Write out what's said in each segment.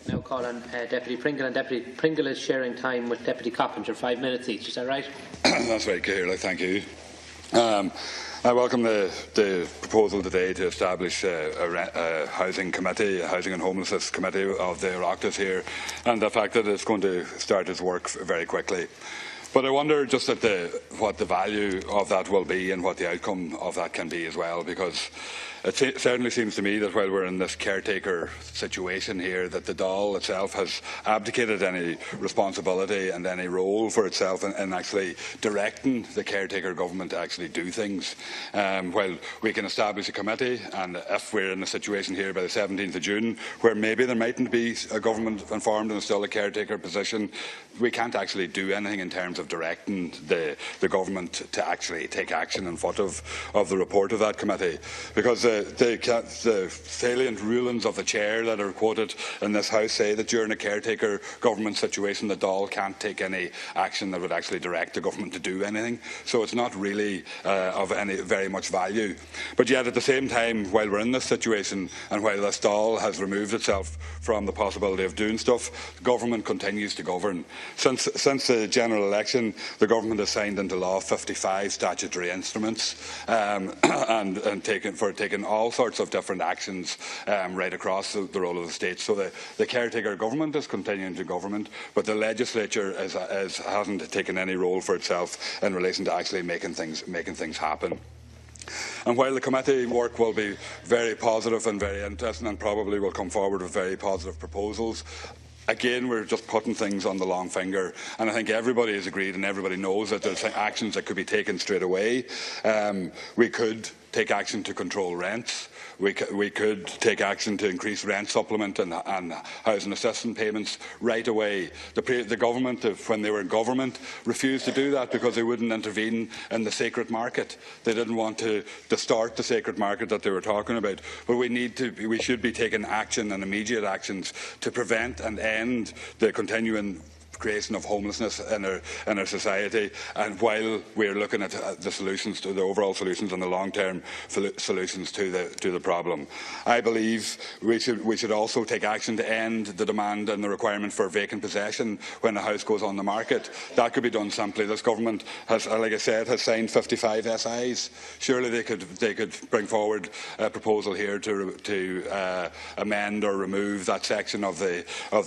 Now call on Deputy Pringle, and Deputy Pringle is sharing time with Deputy Coppinger, 5 minutes each. Is that right? That's right, Ciara. Thank you. I welcome the proposal today to establish a housing committee, a housing and homelessness committee of the Oireachtas here, and the fact that it's going to start its work very quickly. But I wonder just at what the value of that will be and what the outcome of that can be as well, because it certainly seems to me that while we're in this caretaker situation here, that the Dáil itself has abdicated any responsibility and any role for itself in actually directing the caretaker government to actually do things. While we can establish a committee, and if we're in a situation here by the 17th of June where maybe there mightn't be a government informed and still a caretaker position, we can't actually do anything in terms of directing the government to actually take action in foot of the report of that committee, because the salient rulings of the chair that are quoted in this House say that during a caretaker government situation the Dáil can't take any action that would actually direct the government to do anything. So it's not really of any very much value. But yet at the same time, while we're in this situation and while this Dáil has removed itself from the possibility of doing stuff, the government continues to govern. Since the general election, the government has signed into law 55 statutory instruments and taken all sorts of different actions right across the role of the state. So the caretaker government is continuing to govern, but the legislature hasn't taken any role for itself in relation to actually making things happen. And while the committee work will be very positive and very interesting and probably will come forward with very positive proposals, again, we're just putting things on the long finger, and I think everybody has agreed and everybody knows that there's actions that could be taken straight away. We could take action to control rents. We could take action to increase rent supplement and housing assistance payments right away. The government, when they were in government, refused to do that because they wouldn't intervene in the sacred market. They didn't want to distort the sacred market that they were talking about. But we should be taking action and immediate actions to prevent and end the continuing creation of homelessness in our society, and while we're looking at the solutions to the overall solutions and the long-term solutions to the problem, I believe we should also take action to end the demand and the requirement for vacant possession when a house goes on the market. That could be done simply. This government has, like I said, has signed 55 SIs. Surely they could bring forward a proposal here to amend or remove that section of the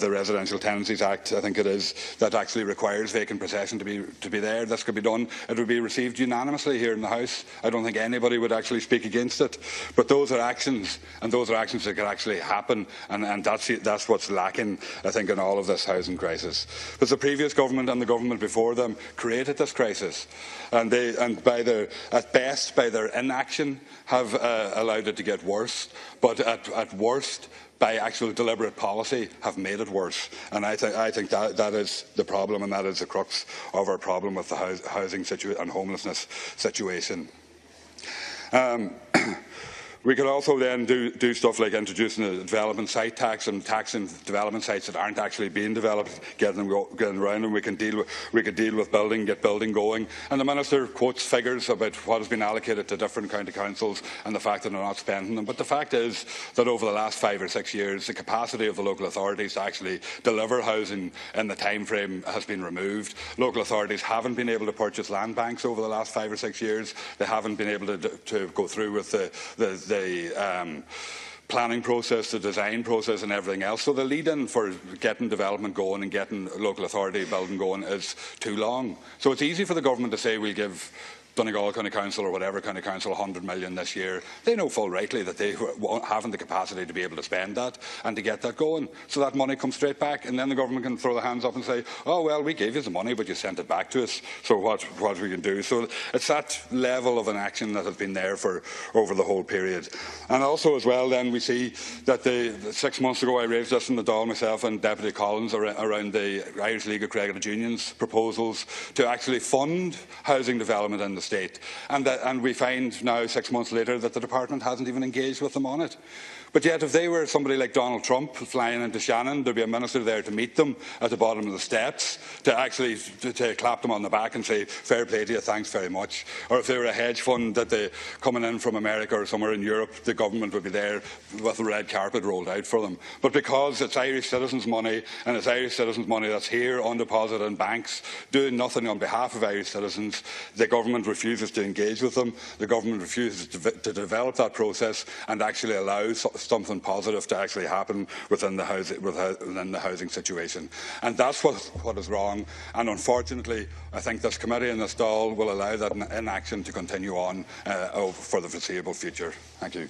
Residential Tenancies Act, I think it is, that actually requires vacant possession to be there. This could be done. It would be received unanimously here in the House. I don't think anybody would actually speak against it. But those are actions, and those are actions that could actually happen, and that's what's lacking, I think, in all of this housing crisis. But the previous government and the government before them created this crisis, and at best by their inaction have allowed it to get worse, but at worst, by actual deliberate policy, have made it worse. And I think that is the problem, and that is the crux of our problem with the housing and homelessness situation. We could also then do stuff like introducing a development site tax and taxing development sites that aren't actually being developed, getting around them. We could deal with building, get building going. And the Minister quotes figures about what has been allocated to different county councils and the fact that they're not spending them. But the fact is that over the last 5 or 6 years, the capacity of the local authorities to actually deliver housing in the time frame has been removed. Local authorities haven't been able to purchase land banks over the last 5 or 6 years. They haven't been able to go through with the planning process, the design process and everything else. So the lead-in for getting development going and getting local authority building going is too long. So it's easy for the government to say we'll give Donegal County Council or whatever County Council 100 million this year. They know full rightly that they haven't the capacity to be able to spend that and to get that going. So that money comes straight back, and then the government can throw their hands up and say, oh well, we gave you the money but you sent it back to us, so what we can do. So it's that level of inaction that has been there for over the whole period. And also as well then we see that 6 months ago I raised this in the Dáil myself and Deputy Collins around the Irish League of Credit Unions proposals to actually fund housing development in the state, and we find now 6 months later that the department hasn't even engaged with them on it. But yet, if they were somebody like Donald Trump flying into Shannon, there'd be a minister there to meet them at the bottom of the steps, to actually to clap them on the back and say, fair play to you, thanks very much. Or if they were a hedge fund that they coming in from America or somewhere in Europe, the government would be there with the red carpet rolled out for them. But because it's Irish citizens' money, and it's Irish citizens' money that's here on deposit in banks, doing nothing on behalf of Irish citizens, the government refuses to engage with them, the government refuses to develop that process and actually allow something positive to actually happen within the housing situation. And that's what is wrong. And unfortunately, I think this committee and this Dáil will allow that inaction to continue on for the foreseeable future. Thank you.